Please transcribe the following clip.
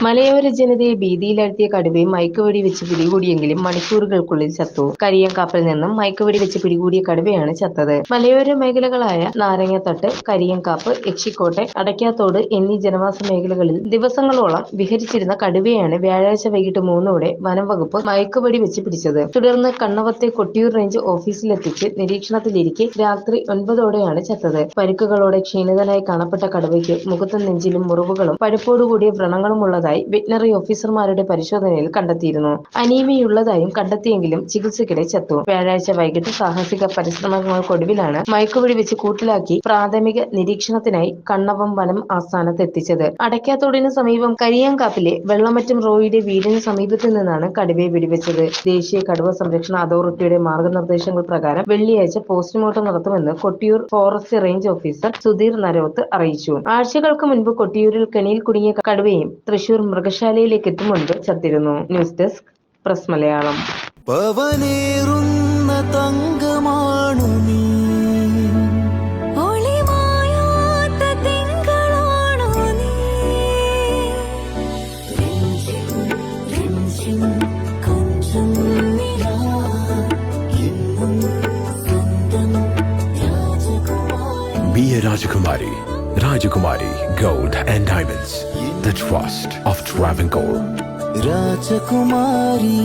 മലയോര ജനതയെ ഭീതിയിലാഴ്ത്തിയ കടുവയെ മയക്കുവെടി വെച്ച് പിടികൂടിയെങ്കിലും മണിക്കൂറുകൾക്കുള്ളിൽ ചത്തു. കരിയങ്കാപ്പിൽ നിന്നും മയക്കുവെടി വെച്ച് പിടികൂടിയ കടുവയാണ് ചത്തത്. മലയോര മേഖലകളായ നാരങ്ങത്തട്ട്, കരിയങ്കാപ്പ്, യക്ഷിക്കോട്ടെ, അടയ്ക്കാത്തോട് എന്നീ ജനവാസ മേഖലകളിൽ ദിവസങ്ങളോളം വിഹരിച്ചിരുന്ന കടുവയാണ് വ്യാഴാഴ്ച വൈകിട്ട് 3-ഓടെ വനം വകുപ്പ് മയക്കുവെടി വെച്ച് പിടിച്ചത്. തുടർന്ന് കണ്ണവത്തെ കൊട്ടിയൂർ റേഞ്ച് ഓഫീസിലെത്തിച്ച് നിരീക്ഷണത്തിലിരിക്കെ രാത്രി 9-ഓടെയാണ് ചത്തത്. പരിക്കുകളോടെ ക്ഷീണിതനായി കാണപ്പെട്ട കടുവയ്ക്ക് മുഖത്തും നെഞ്ചിലും മുറിവുകളും പഴുപ്പോടുകൂടിയ വ്രണങ്ങളും ഉള്ളതായി വെറ്ററിനറി ഓഫീസർമാരുടെ പരിശോധനയിൽ കണ്ടെത്തിയിരുന്നു. അനീമിയുള്ളതായും കണ്ടെത്തിയെങ്കിലും ചികിത്സയ്ക്കിടെ ചത്തു. വ്യാഴാഴ്ച വൈകിട്ട് സാഹസിക പരിശ്രമങ്ങൾക്കൊടുവിലാണ് മയക്കുവെടി വെച്ച് കൂട്ടിലാക്കി പ്രാഥമിക നിരീക്ഷണത്തിനായി കണ്ണവം വനം ആസ്ഥാനത്ത് എത്തിച്ചത്. അടയ്ക്കാത്തോടിന് സമീപം കരിയാങ്കാപ്പിലെ വെള്ളമറ്റം റോയിയുടെ വീടിന് സമീപത്ത് നിന്നാണ് കടുവയെ വെടിവെച്ചത്. ദേശീയ കടുവ സംരക്ഷണ അതോറിറ്റിയുടെ മാർഗനിർദ്ദേശങ്ങൾ പ്രകാരം വെള്ളിയാഴ്ച പോസ്റ്റ്മോർട്ടം നടത്തുമെന്ന് Kottiyoor forest range officer Sudheer Naroth അറിയിച്ചു. ആഴ്ചകൾക്ക് മുൻപ് കൊട്ടിയൂരിൽ കെണിയിൽ കുടുങ്ങിയ കടുവയും തൃശൂർ മൃഗശാലയിലേക്ക് എത്തും മുൻപ് ചത്തിരുന്നു. News desk press Malayalam. പവനേറുന്ന തങ്കമാണു നീ, ഒളിമായാത്ത തിങ്കളാണു നീ, കൊഞ്ചം നിലാ എന്നും സ്വന്തം രാജകുമാരി. Be a Rajakumari. Rajakumari Gold and Diamonds. The trust of Travancore. Rajakumari.